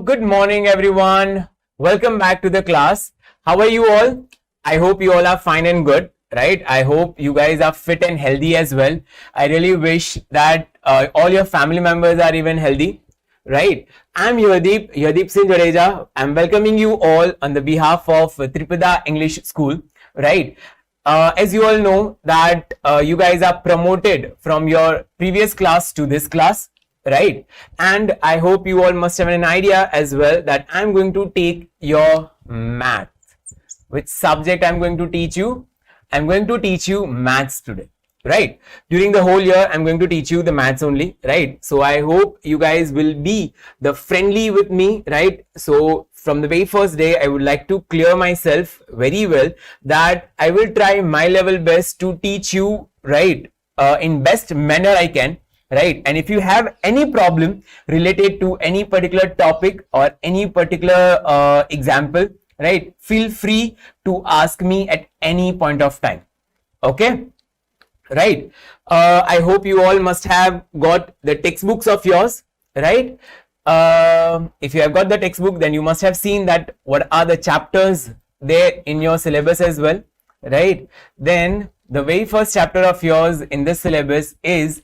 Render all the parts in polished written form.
good morning everyone. Welcome back to the class. How are you all? I hope you all are fine and good, right? I hope you guys are fit and healthy as well. I really wish that all your family members are even healthy, right? I'm Yadeep Singh Jadeja. I'm welcoming you all on the behalf of Tripada English School, right? As you all know that you guys are promoted from your previous class to this class, right? And I hope you all must have an idea as well that I'm going to take your math. Which subject I'm going to teach you? I'm going to teach you maths today, right? During the whole year, I'm going to teach you the maths only, right? So I hope you guys will be the friendly with me, right? So from the very first day, I would like to clear myself very well that I will try my level best to teach you, right? In best manner I can. Right, and if you have any problem related to any particular topic or any particular example, right, feel free to ask me at any point of time. Okay, right. I hope you all must have got the textbooks of yours, right? If you have got the textbook, then you must have seen that what are the chapters there in your syllabus as well, right? Then the very first chapter of yours in this syllabus is,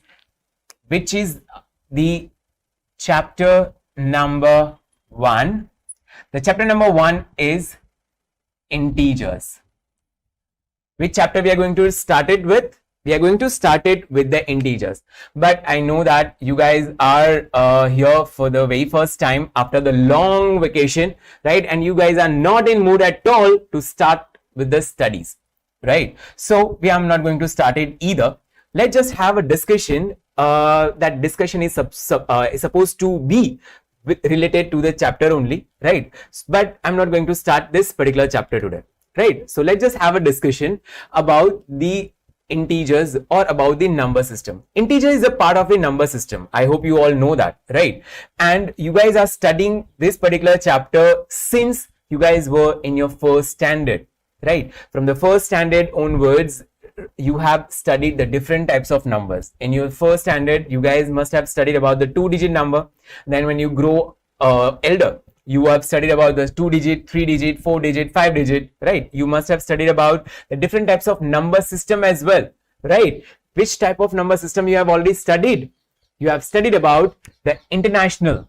which is the chapter number 1. The chapter number 1 is integers. Which chapter we are going to start it with? We are going to start it with the integers. But I know that you guys are here for the very first time after the long vacation, right? And you guys are not in mood at all to start with the studies, right? So we are not going to start it either. Let's just have a discussion. That discussion is supposed to be related to the chapter only, right? But I'm not going to start this particular chapter today, right? So let's just have a discussion about the integers or about the number system. Integer is a part of the number system. I hope you all know that, right? And you guys are studying this particular chapter since you guys were in your first standard, right? From the first standard onwards, you have studied the different types of numbers. In your first standard, you guys must have studied about the 2-digit number. Then when you grow elder, you have studied about the 2-digit, 3-digit, 4-digit, 5-digit, right? You must have studied about the different types of number system as well, right? Which type of number system you have already studied? You have studied about the international.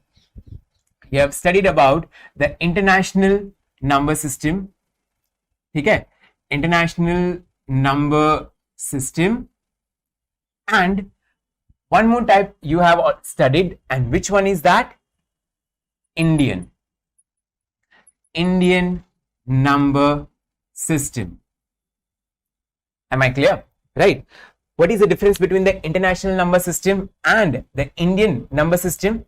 You have studied about the international number system. Okay? International number system, and one more type you have studied, and which one is that? Indian number system. Am I clear? Right. What is the difference between the international number system and the Indian number system?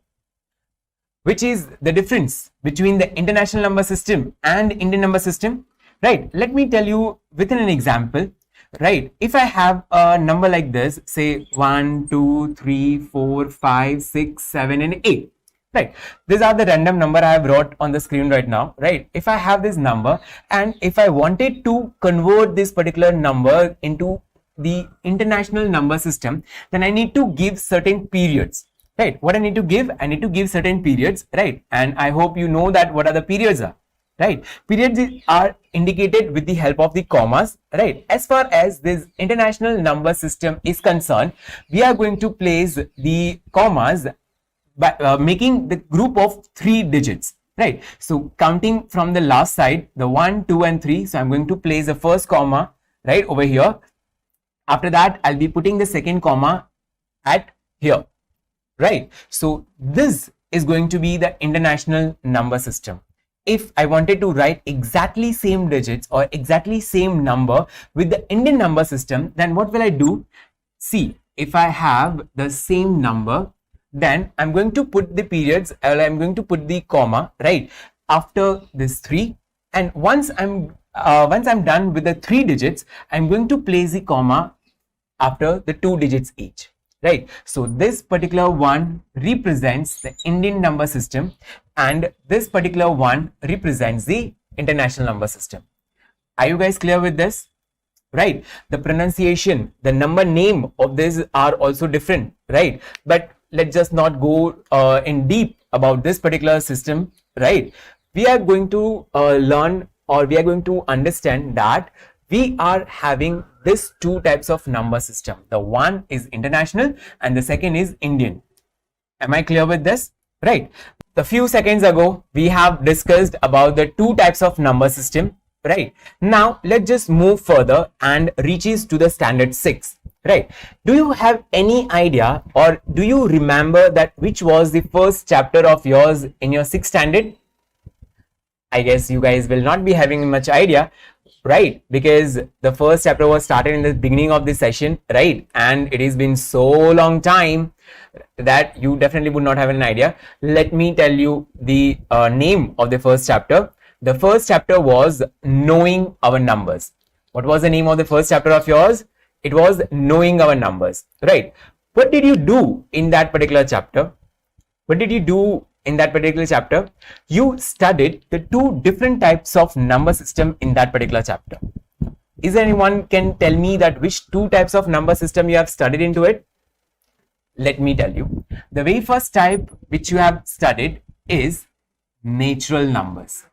Which is the difference between the international number system and Indian number system? Right, let me tell you within an example, right? If I have a number like this, say 1, 2, 3, 4, 5, 6, 7, and 8, right? These are the random number I have wrote on the screen right now, right? If I have this number and if I wanted to convert this particular number into the international number system, then I need to give certain periods, right? What I need to give? I need to give certain periods, right? And I hope you know that what are the periods are. Right, periods are indicated with the help of the commas, right? As far as this international number system is concerned, we are going to place the commas by making the group of 3 digits, right? So counting from the last side, the 1, 2, and 3. So I'm going to place the first comma right over here. After that, I'll be putting the second comma at here, right? So this is going to be the international number system. If I wanted to write exactly same digits or exactly same number with the Indian number system, then what will I do? See, if I have the same number, then I'm going to put the periods, or I'm going to put the comma, right, after this 3. And once I'm done with the 3 digits, I'm going to place the comma after the 2 digits each. Right, so this particular one represents the Indian number system and this particular one represents the international number system. Are you guys clear with this? Right, the pronunciation, the number name of this are also different, right? But let's just not go in deep about this particular system, right? We are going to learn, or we are going to understand that we are having this two types of number system. The one is international and the second is Indian. Am I clear with this? Right. A few seconds ago, we have discussed about the two types of number system. Right. Now, let's just move further and reaches to the standard 6. Right. Do you have any idea, or do you remember that which was the first chapter of yours in your 6th standard? I guess you guys will not be having much idea, right? Because the first chapter was started in the beginning of this session, right? And it has been so long time that you definitely would not have an idea. Let me tell you the name of the first chapter. The first chapter was Knowing Our Numbers. What was the name of the first chapter of yours? It was Knowing Our Numbers, right? What did you do in that particular chapter? What did you do in that particular chapter? You studied the two different types of number system in that particular chapter. Is there anyone can tell me that which two types of number system you have studied into it? Let me tell you. The very first type which you have studied is natural numbers.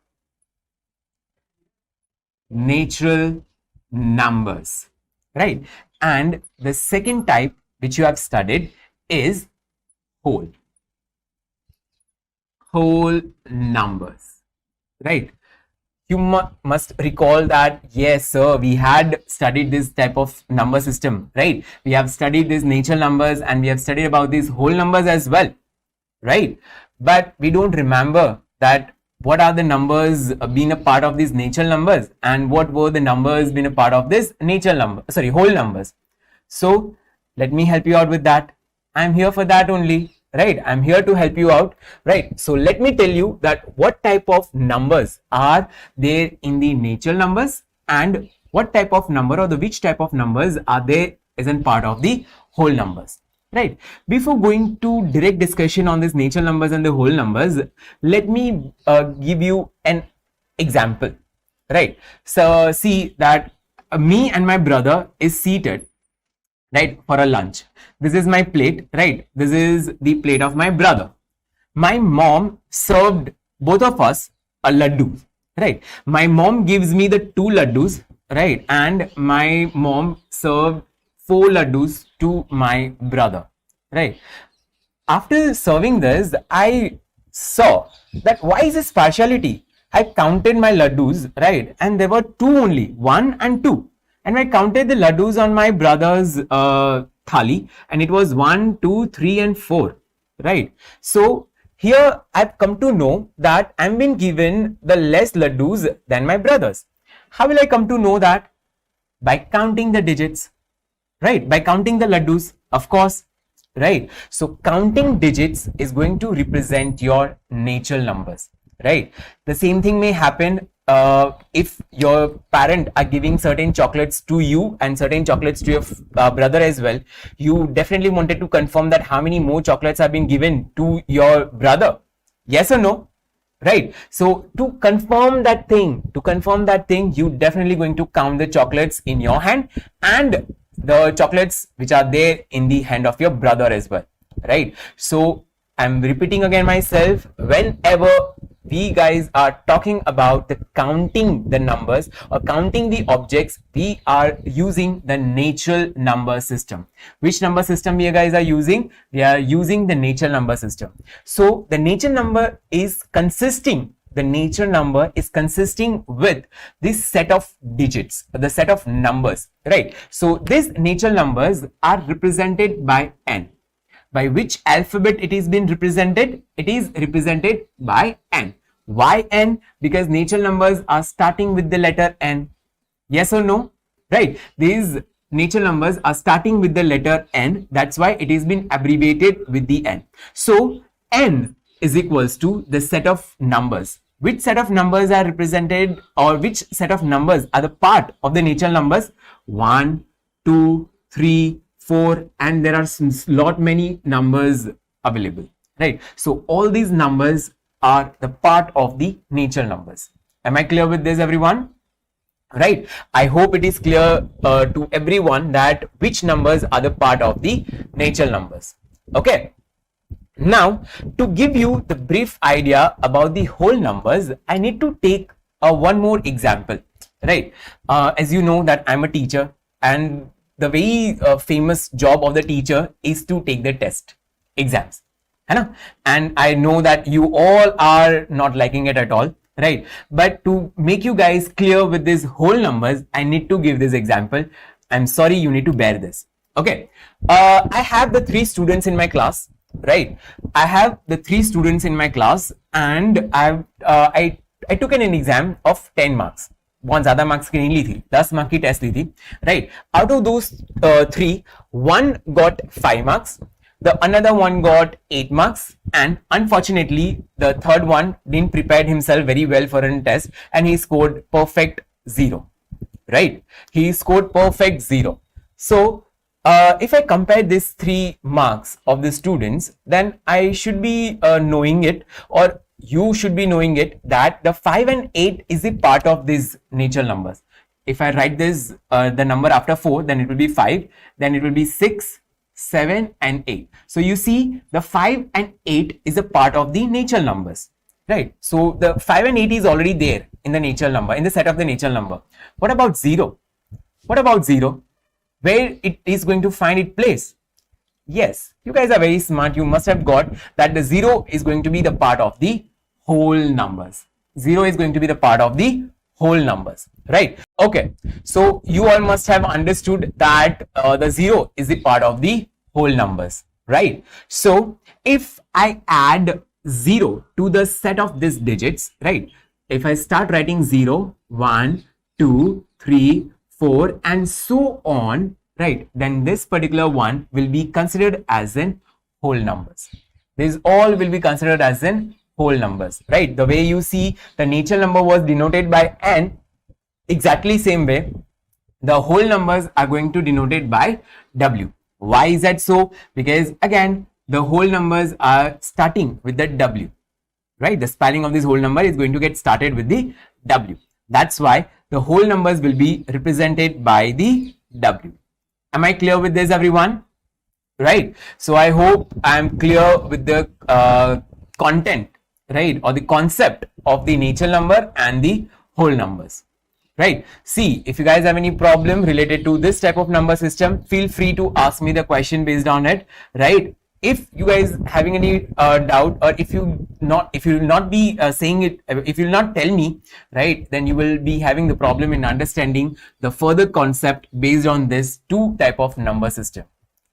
Natural numbers, right? And the second type which you have studied is whole numbers, right? You must recall that, yes sir, we had studied this type of number system, right? We have studied these natural numbers and we have studied about these whole numbers as well, right? But we don't remember that what are the numbers being a part of these natural numbers and what were the numbers being a part of this whole numbers. So let me help you out with that. I'm here for that only. Right, I'm here to help you out, right? So let me tell you that what type of numbers are there in the natural numbers and what type of number or which type of numbers are there as a part of the whole numbers, right? Before going to direct discussion on this natural numbers and the whole numbers, let me give you an example, right? So see that me and my brother is seated, right, for a lunch. This is my plate, right? This is the plate of my brother. My mom served both of us a laddu, right? My mom gives me the 2 laddus, right? And my mom served 4 laddus to my brother, right? After serving this, I saw that why is this partiality? I counted my laddus, right? And there were 2 only, 1 and 2. And I counted the laddus on my brother's thali, and it was 1, 2, 3 and 4, right? So here I've come to know that I'm been given the less laddus than my brothers. How will I come to know that? By counting the digits, right? By counting the laddus, of course, right? So counting digits is going to represent your natural numbers, right? The same thing may happen if your parent are giving certain chocolates to you and certain chocolates to your brother as well. You definitely wanted to confirm that how many more chocolates have been given to your brother. Yes or no? Right? So to confirm that thing, you definitely going to count the chocolates in your hand and the chocolates which are there in the hand of your brother as well, right? So I'm repeating again myself, whenever we guys are talking about the counting the numbers or counting the objects, we are using the natural number system. Which number system we guys are using? We are using the natural number system. So the natural number is consisting with this set of digits, the set of numbers, right? So these natural numbers are represented by n. By which alphabet it is been represented? It is represented by n. Why n? Because natural numbers are starting with the letter n. Yes or no? Right. These natural numbers are starting with the letter n. That's why it is been abbreviated with the n. So n is equals to the set of numbers. Which set of numbers are represented, or which set of numbers are the part of the natural numbers? 1, 2, 3, 4, and there are some lot many numbers available, right? So all these numbers are the part of the natural numbers. Am I clear with this, everyone? Right? I hope it is clear to everyone that which numbers are the part of the natural numbers. Okay. Now, to give you the brief idea about the whole numbers, I need to take one more example, right? As you know that I'm a teacher, and the very famous job of the teacher is to take the test, exams, है ना? And I know that you all are not liking it at all, right? But to make you guys clear with these whole numbers, I need to give this example. I'm sorry, you need to bear this. Okay, I have the 3 students in my class, right? I have the 3 students in my class, and I took an exam of 10 marks. बहुत ज्यादा marks की नहीं ली थी, 10 marks की test ली थी, right? Out of those 3, 1 got 5 marks, the another one got 8 marks, and unfortunately the third one didn't prepare himself very well for a test, and he scored perfect 0, right? He scored perfect 0. So if I compare these 3 marks of the students, then I should be knowing it, or you should be knowing it, that the 5 and 8 is a part of these natural numbers. If I write this the number after 4, then it will be 5, then it will be 6, 7 and 8. So you see, the 5 and 8 is a part of the natural numbers, right? So the 5 and 8 is already there in the natural number, in the set of the natural number. What about 0? What about 0? Where it is going to find its place? Yes, you guys are very smart. You must have got that the 0 is going to be the part of the whole numbers. 0 is going to be the part of the whole numbers, right? Okay, so you all must have understood that the 0 is the part of the whole numbers, right? So if I add 0 to the set of these digits, right? If I start writing 0, 1, 2, 3, 4 and so on, right, then this particular one will be considered as in whole numbers. These all will be considered as in whole numbers, right? The way you see the natural number was denoted by n, exactly same way the whole numbers are going to denoted by w. Why is that so? Because again, the whole numbers are starting with the w, right? The spelling of this whole number is going to get started with the w. That's why the whole numbers will be represented by the w. Am I clear with this, everyone? Right? So I hope I am clear with the content, right, or the concept of the natural number and the whole numbers, right? See, if you guys have any problem related to this type of number system, feel free to ask me the question based on it, right? If you guys having any doubt, or if you will not be saying it, if you will not tell me, right, then you will be having the problem in understanding the further concept based on this 2 type of number system,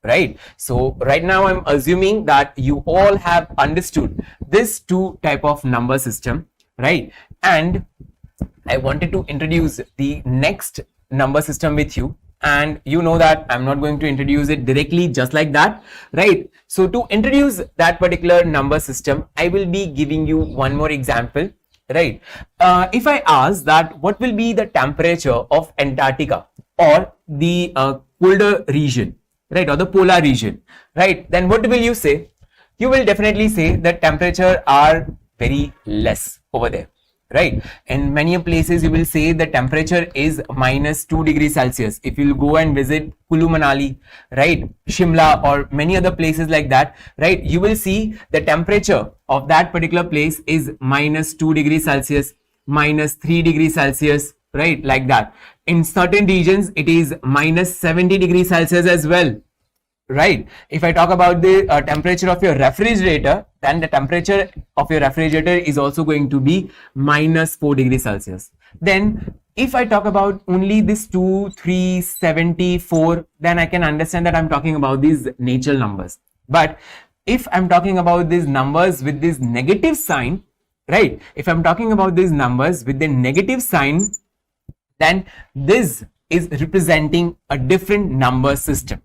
right? So right now I'm assuming that you all have understood this 2 type of number system, right? And I wanted to introduce the next number system with you, and you know that I'm not going to introduce it directly just like that, right? So to introduce that particular number system, I will be giving you one more example, right? If I ask that what will be the temperature of Antarctica or the colder region, right, or the polar region, right, then what will you say? You will definitely say that temperature are very less over there, right? In many places you will say the temperature is -2 degrees Celsius. If you go and visit Kulu Manali, right, Shimla or many other places like that, right, you will see the temperature of that particular place is -2 degrees Celsius, -3 degrees Celsius, right, like that. In certain regions it is -70 degrees Celsius as well, right? If I talk about the temperature of your refrigerator, then the temperature of your refrigerator is also going to be -4 degrees Celsius. Then if I talk about only this 2, 3, 74, then I can understand that I'm talking about these natural numbers. But if I'm talking about these numbers with this negative sign, right, if I'm talking about these numbers with the negative sign, then this is representing a different number system.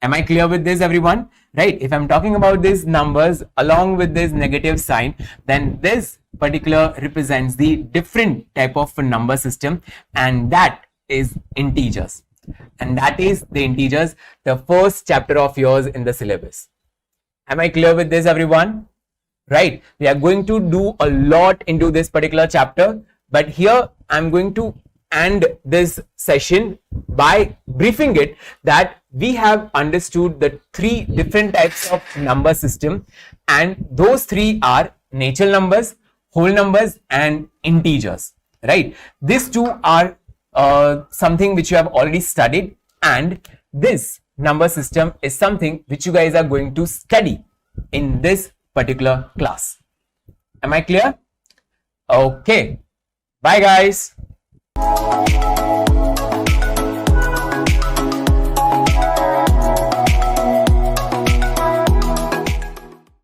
Am I clear with this, everyone? Right? If I'm talking about these numbers along with this negative sign, then this particular represents the different type of number system, and that is integers. And that is the integers, the first chapter of yours in the syllabus. Am I clear with this, everyone? Right? We are going to do a lot into this particular chapter, but here I'm going to end this session by briefing it that we have understood the three different types of number system, and those three are natural numbers, whole numbers, and integers, right? These two are something which you have already studied, and this number system is something which you guys are going to study in this particular class. Am I clear? Okay. Bye guys.